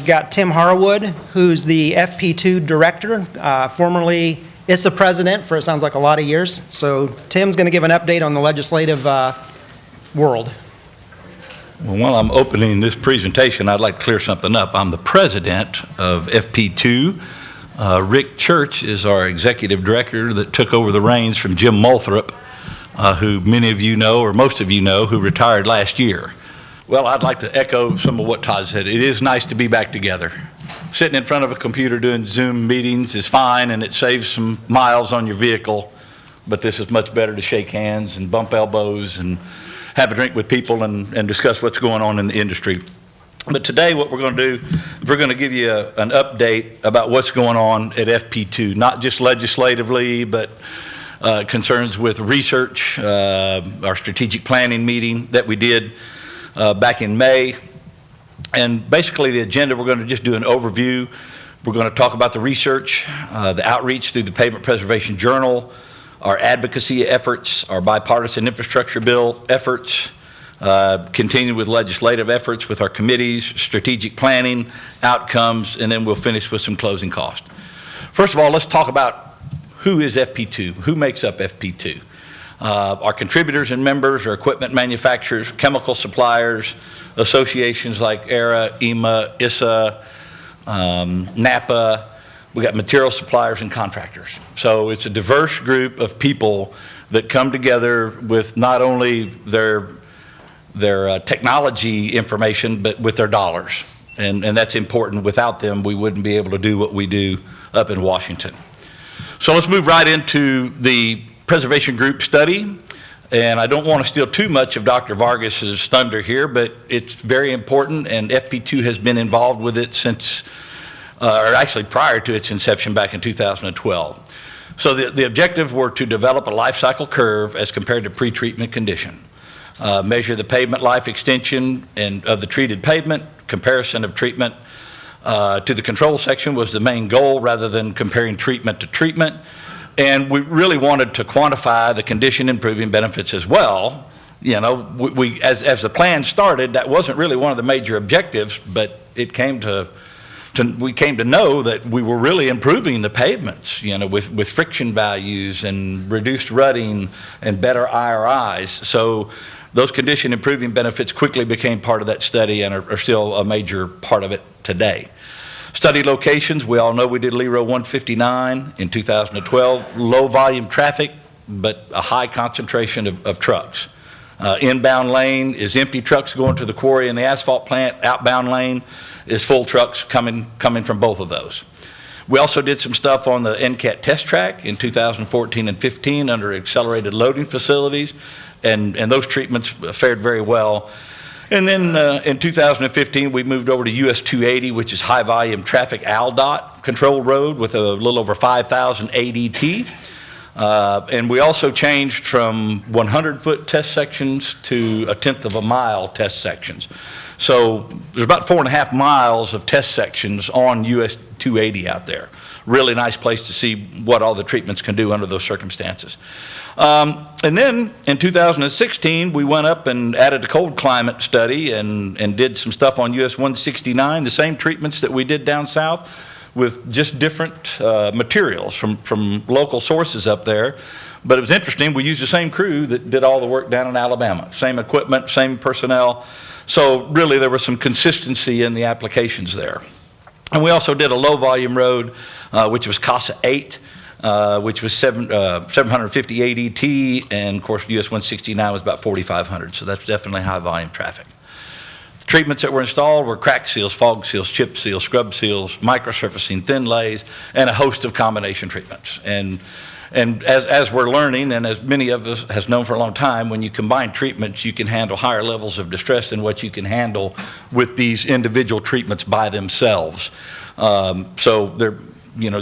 we've got Tim Harrawood, who's the FP2 director, formerly ISSA president for, it sounds like, a lot of years. So Tim's going to give an update on the legislative world. Well, while I'm opening this presentation, I'd like to clear something up. I'm the president of FP2. Rick Church is our executive director that took over the reins from Jim Moulthrop, who many of you know, or most of you know, who retired last year. Well, I'd like to echo some of what Todd said. It is nice to be back together. Sitting in front of a computer doing Zoom meetings is fine, and it saves some miles on your vehicle, but this is much better to shake hands and bump elbows and have a drink with people and discuss what's going on in the industry. But today what we're going to do, we're going to give you an update about what's going on at FP2, not just legislatively, but concerns with research, our strategic planning meeting that we did back in May. And basically the agenda, we're going to just do an overview. We're going to talk about the research, the outreach through the Pavement Preservation Journal, our advocacy efforts, our bipartisan infrastructure bill efforts, continue with legislative efforts with our committees, strategic planning, outcomes, and then we'll finish with some closing costs. First of all, let's talk about who is FP2, who makes up FP2. Our contributors and members are equipment manufacturers, chemical suppliers, associations like ERA, EMA, ISSA, NAPA. We got material suppliers and contractors. So it's a diverse group of people that come together with not only their technology information, but with their dollars. And that's important. Without them, we wouldn't be able to do what we do up in Washington. So let's move right into the preservation group study. And I don't want to steal too much of Dr. Vargas's thunder here, but it's very important, and FP2 has been involved with it since, or actually prior to its inception back in 2012. So the objectives were to develop a life cycle curve as compared to pre-treatment condition, measure the pavement life extension of the treated pavement, comparison of treatment to the control section was the main goal rather than comparing treatment to treatment. And we really wanted to quantify the condition improving benefits as well. You know, as the plan started, that wasn't really one of the major objectives, but it came we came to know that we were really improving the pavements, you know, with friction values and reduced rutting and better IRIs. So those condition improving benefits quickly became part of that study and are still a major part of it today. Study locations, we all know we did Lee Road 159 in 2012, low volume traffic, but a high concentration of trucks. Inbound lane is empty trucks going to the quarry and the asphalt plant. Outbound lane is full trucks coming from both of those. We also did some stuff on the NCAT test track in 2014 and 15 under accelerated loading facilities, and those treatments fared very well. And then in 2015, we moved over to US 280, which is high volume traffic ALDOT control road with a little over 5,000 ADT. And we also changed from 100-foot test sections to 1/10 of a mile test sections. So there's about 4.5 miles of test sections on US 280 out there. Really nice place to see what all the treatments can do under those circumstances. And then in 2016, we went up and added a cold climate study and did some stuff on US 169, the same treatments that we did down south with just different materials from local sources up there. But it was interesting, we used the same crew that did all the work down in Alabama, same equipment, same personnel. So really there was some consistency in the applications there. And we also did a low volume road, which was CASA 8. Which was 750 ADT, and of course US 169 was about 4,500, so that's definitely high volume traffic. The treatments that were installed were crack seals, fog seals, chip seals, scrub seals, microsurfacing, thin lays, and a host of combination treatments. And as we're learning, and as many of us has known for a long time, when you combine treatments, you can handle higher levels of distress than what you can handle with these individual treatments by themselves. So they're, you know,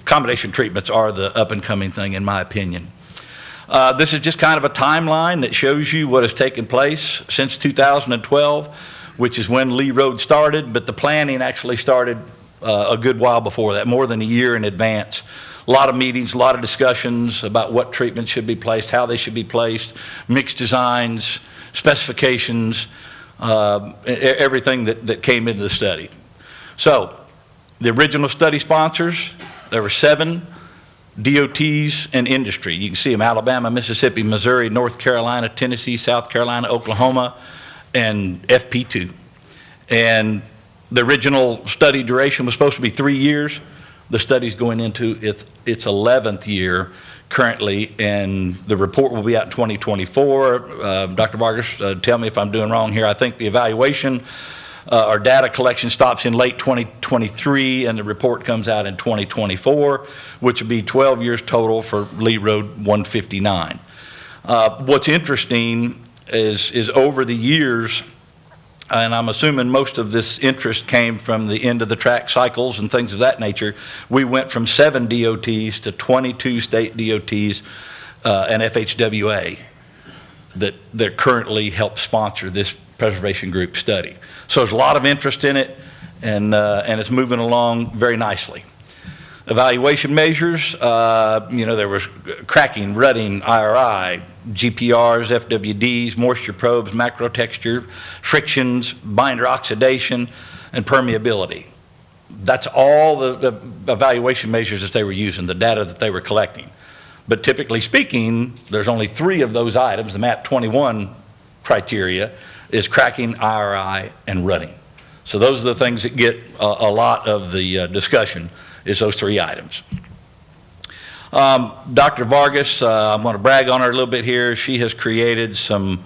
combination treatments are the up-and-coming thing, in my opinion. This is just kind of a timeline that shows you what has taken place since 2012, which is when Lee Road started, but the planning actually started a good while before that, more than a year in advance. A lot of meetings, a lot of discussions about what treatments should be placed, how they should be placed, mixed designs, specifications, everything that came into the study. So the original study sponsors, there were 7 DOTs and industry. You can see them: Alabama, Mississippi, Missouri, North Carolina, Tennessee, South Carolina, Oklahoma, and FP2. And the original study duration was supposed to be 3 years. The study's going into its 11th year currently, and the report will be out in 2024. Dr. Vargas, tell me if I'm doing wrong here. I think the evaluation or data collection stops in late 2023, and the report comes out in 2024, which would be 12 years total for Lee Road 159. What's interesting is over the years, and I'm assuming most of this interest came from the end of the track cycles and things of that nature, we went from 7 DOTs to 22 state DOTs and FHWA that currently help sponsor this preservation group study. So there's a lot of interest in it, and it's moving along very nicely. Evaluation measures, there was cracking, rutting, IRI, GPRs, FWDs, moisture probes, macro texture, frictions, binder oxidation, and permeability. That's all the evaluation measures that they were using, the data that they were collecting. But typically speaking, there's only 3 of those items. The MAP 21 criteria is cracking, IRI, and rutting. So those are the things that get a lot of the discussion, is those 3 items. Dr. Vargas, I'm going to brag on her a little bit here. She has created some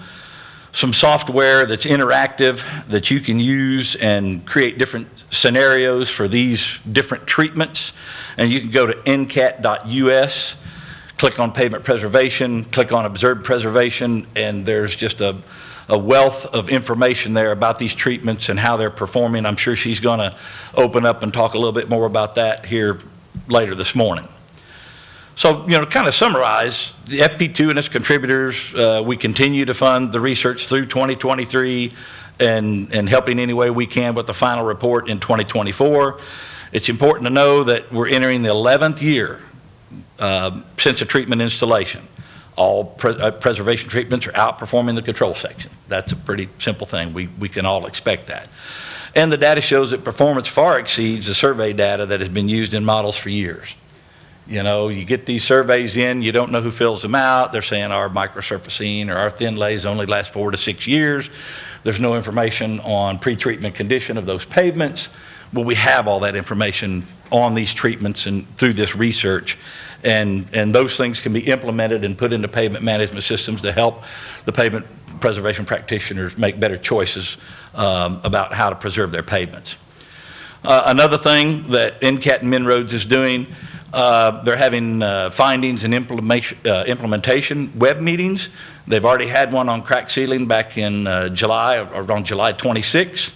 software that's interactive that you can use and create different scenarios for these different treatments. And you can go to ncat.us, click on pavement preservation, click on observed preservation, and there's just a wealth of information there about these treatments and how they're performing. I'm sure she's going to open up and talk a little bit more about that here later this morning. So, to kind of summarize, the FP2 and its contributors, we continue to fund the research through 2023 and helping any way we can with the final report in 2024. It's important to know that we're entering the 11th year since a treatment installation. All preservation treatments are outperforming the control section. That's a pretty simple thing. We can all expect that. And the data shows that performance far exceeds the survey data that has been used in models for years. You get these surveys in, you don't know who fills them out. They're saying our microsurfacing or our thin lays only last 4 to 6 years. There's no information on pre-treatment condition of those pavements. Well, we have all that information on these treatments and through this research. And those things can be implemented and put into pavement management systems to help the pavement preservation practitioners make better choices about how to preserve their pavements. Another thing that NCAT and MinRoads is doing, they're having findings and implementation web meetings. They've already had one on crack sealing back in July, or on July 26th.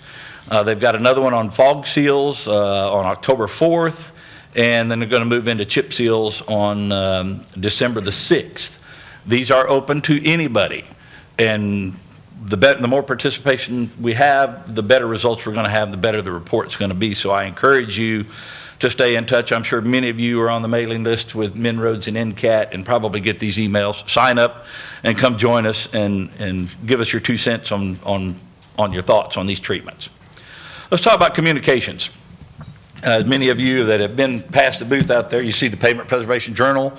They've got another one on fog seals on October 4th. And then they're going to move into chip seals on December the 6th. These are open to anybody. And the more participation we have, the better results we're going to have, the better the report's going to be. So I encourage you to stay in touch. I'm sure many of you are on the mailing list with MinRoads and NCAT and probably get these emails. Sign up and come join us and give us your 2 cents on your thoughts on these treatments. Let's talk about communications. As many of you that have been past the booth out there, you see the Pavement Preservation Journal.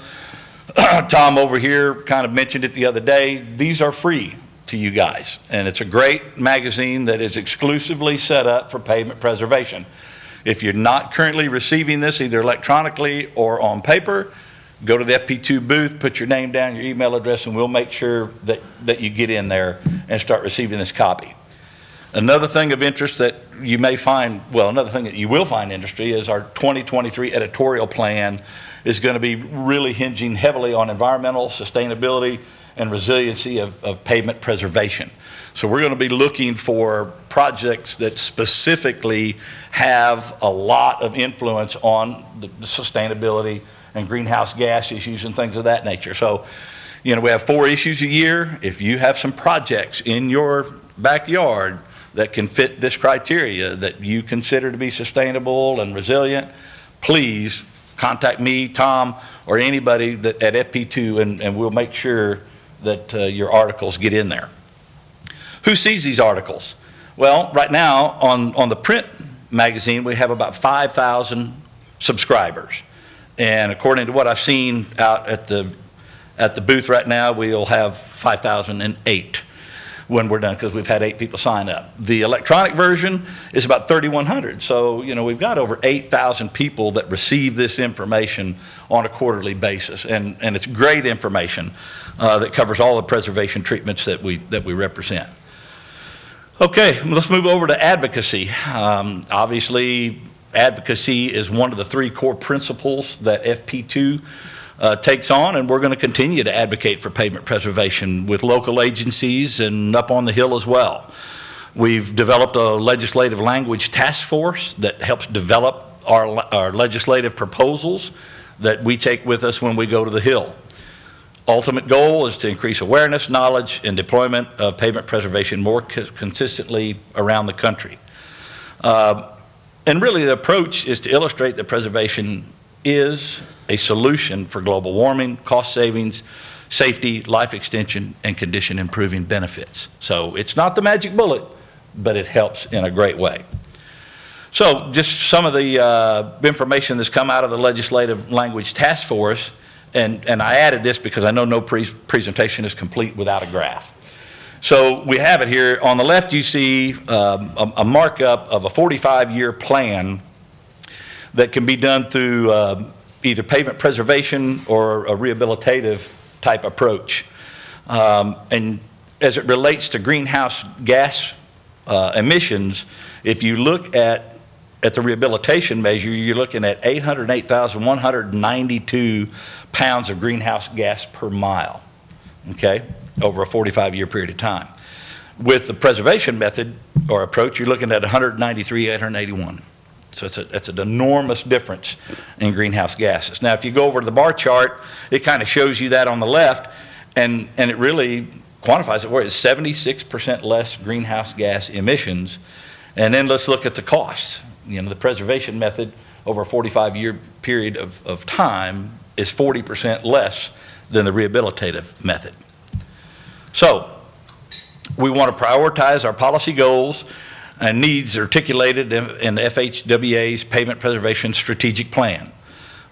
Tom over here kind of mentioned it the other day. These are free to you guys, and it's a great magazine that is exclusively set up for pavement preservation. If you're not currently receiving this either electronically or on paper, go to the FP2 booth, put your name down, your email address, and we'll make sure that you get in there and start receiving this copy. Another thing of interest that you may find, another thing that you will find interesting is our 2023 editorial plan is going to be really hinging heavily on environmental sustainability and resiliency of pavement preservation. So we're going to be looking for projects that specifically have a lot of influence on the sustainability and greenhouse gas issues and things of that nature. So, we have 4 issues a year. If you have some projects in your backyard that can fit this criteria that you consider to be sustainable and resilient, please contact me, Tom, or anybody at FP2, and we'll make sure that your articles get in there. Who sees these articles? Well, right now on the print magazine, we have about 5,000 subscribers. And according to what I've seen out at the booth right now, we'll have 5,008 when we're done, because we've had 8 people sign up. The electronic version is about 3,100. So, we've got over 8,000 people that receive this information on a quarterly basis. And it's great information that covers all the preservation treatments that we represent. Okay, let's move over to advocacy. Obviously, advocacy is one of the 3 core principles that FP2 takes on, and we're going to continue to advocate for pavement preservation with local agencies and up on the Hill as well. We've developed a legislative language task force that helps develop our legislative proposals that we take with us when we go to the Hill. Ultimate goal is to increase awareness, knowledge, and deployment of pavement preservation more consistently around the country. And really the approach is to illustrate that preservation is a solution for global warming, cost savings, safety, life extension, and condition improving benefits. So it's not the magic bullet, but it helps in a great way. So just some of the information that's come out of the Legislative Language Task Force, and I added this because I know no presentation is complete without a graph. So we have it here. On the left you see a markup of a 45-year plan that can be done through either pavement preservation or a rehabilitative type approach. And as it relates to greenhouse gas emissions, if you look at the rehabilitation measure, you're looking at 808,192 pounds of greenhouse gas per mile, okay, over a 45-year period of time. With the preservation method or approach, you're looking at 193,881. So that's an enormous difference in greenhouse gases. Now, if you go over to the bar chart, it kind of shows you that on the left, and it really quantifies it where it's 76% less greenhouse gas emissions. And then let's look at the costs. The preservation method over a 45-year period of time is 40% less than the rehabilitative method. So we want to prioritize our policy goals and needs articulated in the FHWA's Pavement Preservation Strategic Plan.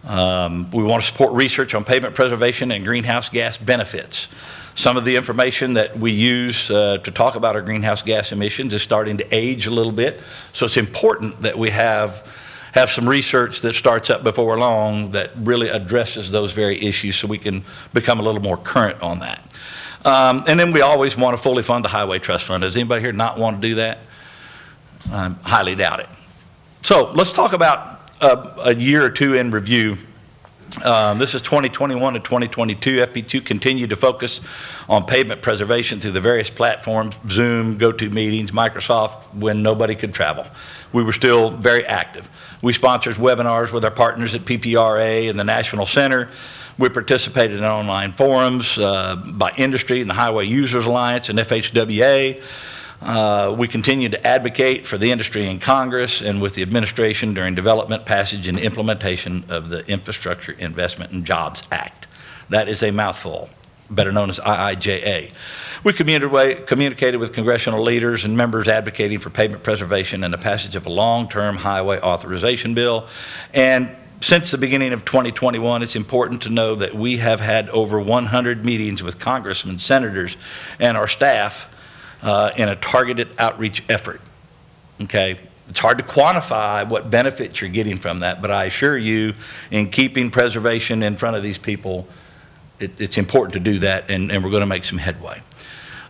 We want to support research on pavement preservation and greenhouse gas benefits. Some of the information that we use to talk about our greenhouse gas emissions is starting to age a little bit, so it's important that we have some research that starts up before long that really addresses those very issues so we can become a little more current on that. And then we always want to fully fund the Highway Trust Fund. Does anybody here not want to do that? I highly doubt it. So let's talk about a year or two in review. This is 2021 to 2022. FP2 continued to focus on pavement preservation through the various platforms, Zoom, GoToMeetings, Microsoft, when nobody could travel. We were still very active. We sponsored webinars with our partners at PPRA and the National Center. We participated in online forums by industry and the Highway Users Alliance and FHWA. We continue to advocate for the industry in Congress and with the administration during development, passage, and implementation of the Infrastructure Investment and Jobs Act. That is a mouthful, better known as IIJA. We communicated with congressional leaders and members advocating for pavement preservation and the passage of a long-term highway authorization bill. And since the beginning of 2021, it's important to know that we have had over 100 meetings with congressmen, senators, and our staff in a targeted outreach effort, okay? It's hard to quantify what benefits you're getting from that, but I assure you, in keeping preservation in front of these people, it's important to do that, and we're going to make some headway.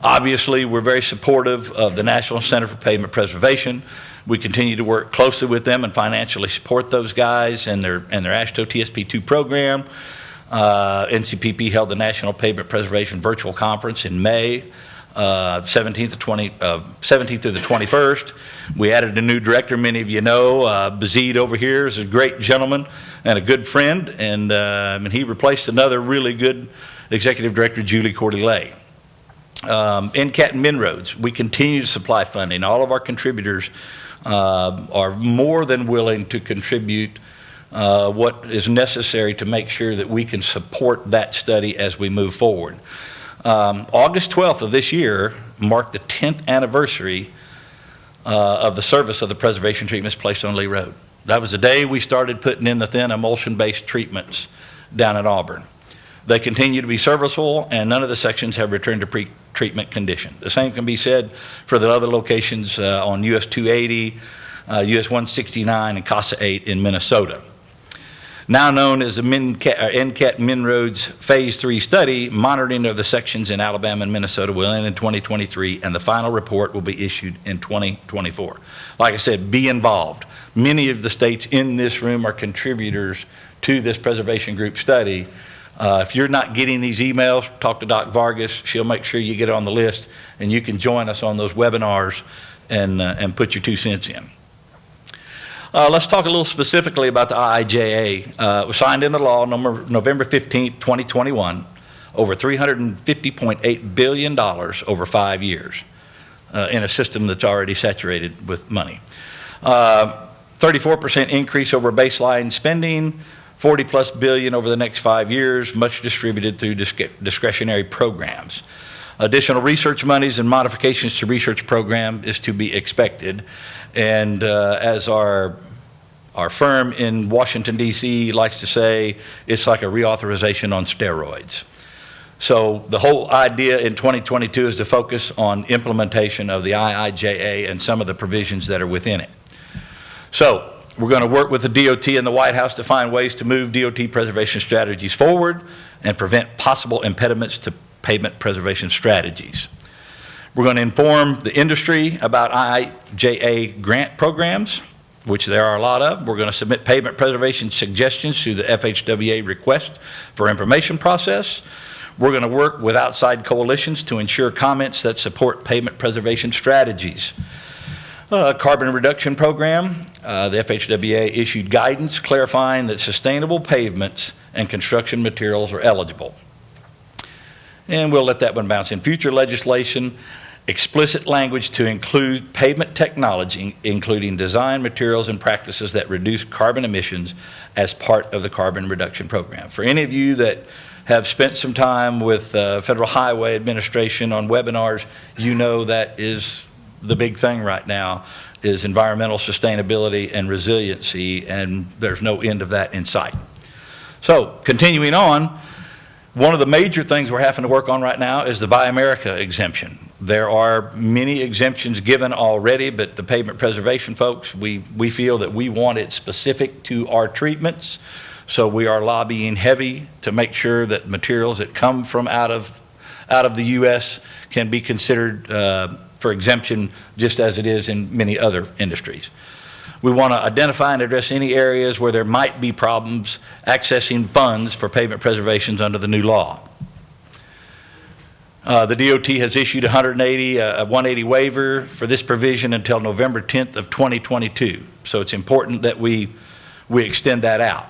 Obviously, we're very supportive of the National Center for Pavement Preservation. We continue to work closely with them and financially support those guys and their AASHTO TSP2 program. NCPP held the National Pavement Preservation Virtual Conference in May. 17th through the 21st. We added a new director, many of you know. Bazid over here is a great gentleman and a good friend, and he replaced another really good executive director, Julie Cordelay. NCAT and Minroads, we continue to supply funding. All of our contributors are more than willing to contribute what is necessary to make sure that we can support that study as we move forward. August 12th of this year marked the 10th anniversary of the service of the preservation treatments placed on Lee Road. That was the day we started putting in the thin emulsion-based treatments down at Auburn. They continue to be serviceable, and none of the sections have returned to pre-treatment condition. The same can be said for the other locations on US 280, US 169, and CASA 8 in Minnesota. Now known as the NCAT Min-Roads Phase 3 study, monitoring of the sections in Alabama and Minnesota will end in 2023, and the final report will be issued in 2024. Like I said, be involved. Many of the states in this room are contributors to this preservation group study. If you're not getting these emails, talk to Doc Vargas. She'll make sure you get it on the list, and you can join us on those webinars and put your 2 cents in. Let's talk a little specifically about the IIJA. It was signed into law November 15, 2021, over $350.8 billion over 5 years in a system that's already saturated with money. 34% increase over baseline spending, 40+ billion over the next 5 years, much distributed through discretionary programs. Additional research monies and modifications to research program is to be expected. And as our firm in Washington, D.C. likes to say, it's like a reauthorization on steroids. So the whole idea in 2022 is to focus on implementation of the IIJA and some of the provisions that are within it. So we're going to work with the DOT and the White House to find ways to move DOT preservation strategies forward and prevent possible impediments to pavement preservation strategies. We're going to inform the industry about IIJA grant programs, which there are a lot of. We're going to submit pavement preservation suggestions through the FHWA request for information process. We're going to work with outside coalitions to ensure comments that support pavement preservation strategies. Carbon reduction program, the FHWA issued guidance clarifying that sustainable pavements and construction materials are eligible. And we'll let that one bounce. In future legislation, explicit language to include pavement technology, including design, materials, and practices that reduce carbon emissions as part of the carbon reduction program. For any of you that have spent some time with Federal Highway Administration on webinars, you know that is the big thing right now, is environmental sustainability and resiliency, and there's no end of that in sight. So continuing on, one of the major things we're having to work on right now is the Buy America exemption. There are many exemptions given already, but the pavement preservation folks, we feel that we want it specific to our treatments. So we are lobbying heavy to make sure that materials that come from out of the U.S. can be considered for exemption, just as it is in many other industries. We want to identify and address any areas where there might be problems accessing funds for pavement preservations under the new law. The DOT has issued a 180 waiver for this provision until November 10th of 2022. So it's important that we extend that out.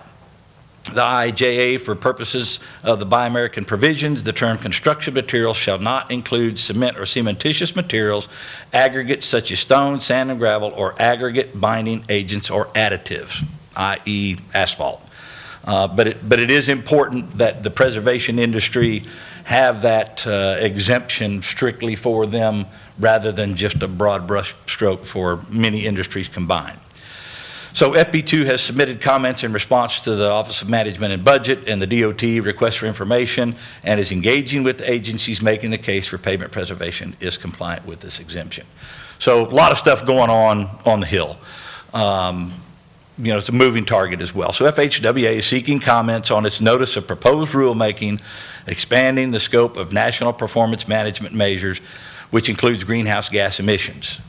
The IIJA, for purposes of the Buy American provisions, the term construction materials shall not include cement or cementitious materials, aggregates such as stone, sand, and gravel, or aggregate binding agents or additives, i.e. asphalt. But it is important that the preservation industry have that exemption strictly for them rather than just a broad brush stroke for many industries combined. So FP2 has submitted comments in response to the Office of Management and Budget and the DOT request for information, and is engaging with the agencies making the case for pavement preservation is compliant with this exemption. So a lot of stuff going on the Hill. You know, it's a moving target as well. So FHWA is seeking comments on its notice of proposed rulemaking expanding the scope of national performance management measures, which includes greenhouse gas emissions.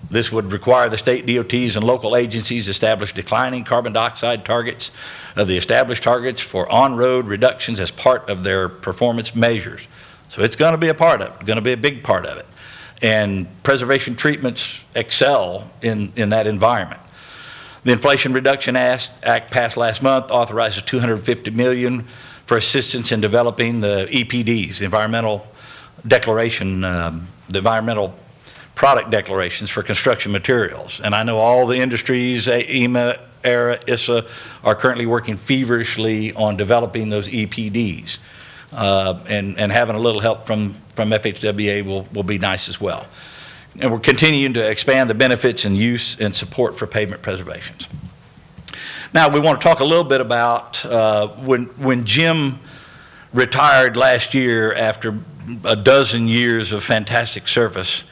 This would require the state DOTs and local agencies establish declining carbon dioxide targets of the established targets for on-road reductions as part of their performance measures. So it's going to be a part of it, going to be a big part of it. And preservation treatments excel in that environment. The Inflation Reduction Act passed last month authorizes $250 million for assistance in developing the EPDs, the environmental declaration, the environmental product declarations for construction materials. And I know all the industries, EMA, ERA, ISSA, are currently working feverishly on developing those EPDs. And having a little help from FHWA will be nice as well. And we're continuing to expand the benefits and use and support for pavement preservations. Now, we want to talk a little bit about when Jim retired last year after a dozen years of fantastic service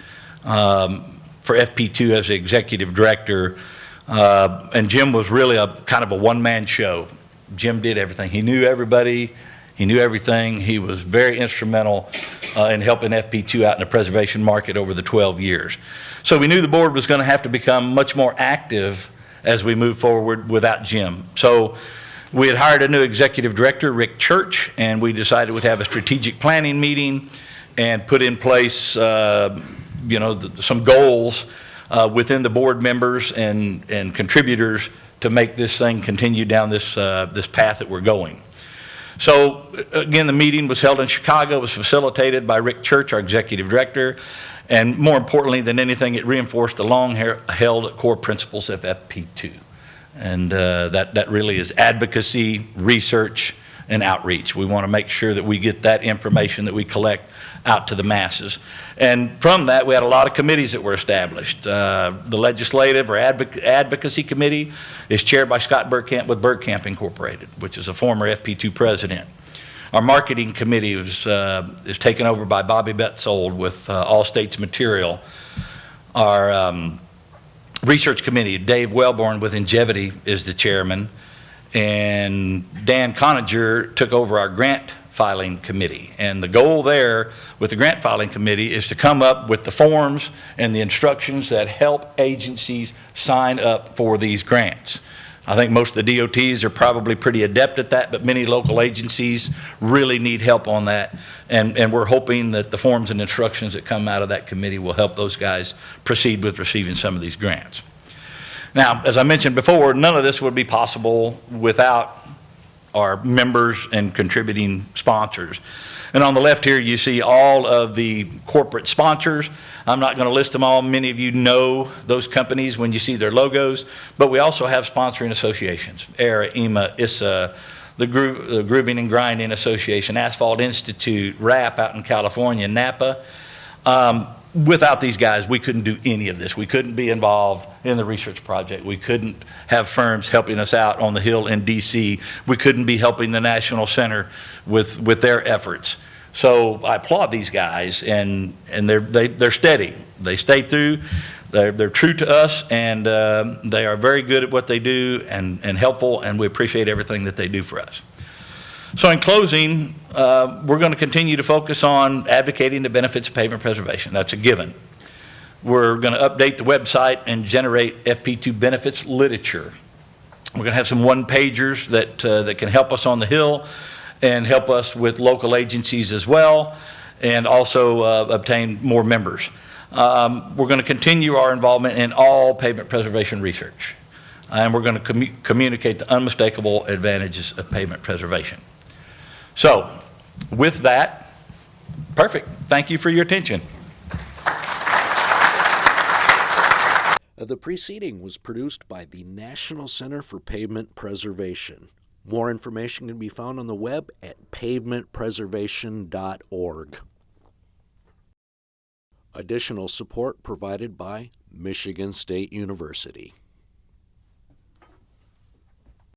for FP2 as the executive director. And Jim was really a kind of a one-man show. Jim did everything. He knew everybody. He knew everything. He was very instrumental in helping FP2 out in the preservation market over the 12 years. So we knew the board was going to have to become much more active as we move forward without Jim. So we had hired a new executive director, Rick Church, and we decided we'd have a strategic planning meeting and put in place some goals within the board members and contributors to make this thing continue down this path that we're going. So again, the meeting was held in Chicago. It was facilitated by Rick Church, our executive director, and more importantly than anything, it reinforced the long-held core principles of FP2. And that really is advocacy, research, and outreach. We want to make sure that we get that information that we collect out to the masses. And from that, we had a lot of committees that were established. The Legislative or Advocacy Committee is chaired by Scott Bergkamp with Bergkamp Incorporated, which is a former FP2 president. Our Marketing Committee is taken over by Bobby Betzold with All States Material. Our Research Committee, Dave Wellborn with Ingevity is the chairman, and Dan Coninger took over our Grant Filing Committee. And the goal there with the Grant Filing Committee is to come up with the forms and the instructions that help agencies sign up for these grants. I think most of the DOTs are probably pretty adept at that, but many local agencies really need help on that. And we're hoping that the forms and instructions that come out of that committee will help those guys proceed with receiving some of these grants. Now, as I mentioned before, none of this would be possible without our members and contributing sponsors. And on the left here, you see all of the corporate sponsors. I'm not going to list them all. Many of you know those companies when you see their logos, but we also have sponsoring associations, ERA, EMA, ISSA, the Grooving and Grinding Association, Asphalt Institute, RAP out in California, NAPA. Without these guys, we couldn't do any of this. We couldn't be involved in the research project. We couldn't have firms helping us out on the Hill in DC. We couldn't be helping the National Center with their efforts. So I applaud these guys, and they're steady. They stay through. They're true to us, and they are very good at what they do and helpful, and we appreciate everything that they do for us. So in closing, we're going to continue to focus on advocating the benefits of pavement preservation. That's a given. We're going to update the website and generate FP2 benefits literature. We're going to have some one-pagers that can help us on the Hill and help us with local agencies as well, and also obtain more members. We're going to continue our involvement in all pavement preservation research, and we're going to communicate the unmistakable advantages of pavement preservation. So, with that, perfect. Thank you for your attention. The preceding was produced by the National Center for Pavement Preservation. More information can be found on the web at pavementpreservation.org. Additional support provided by Michigan State University.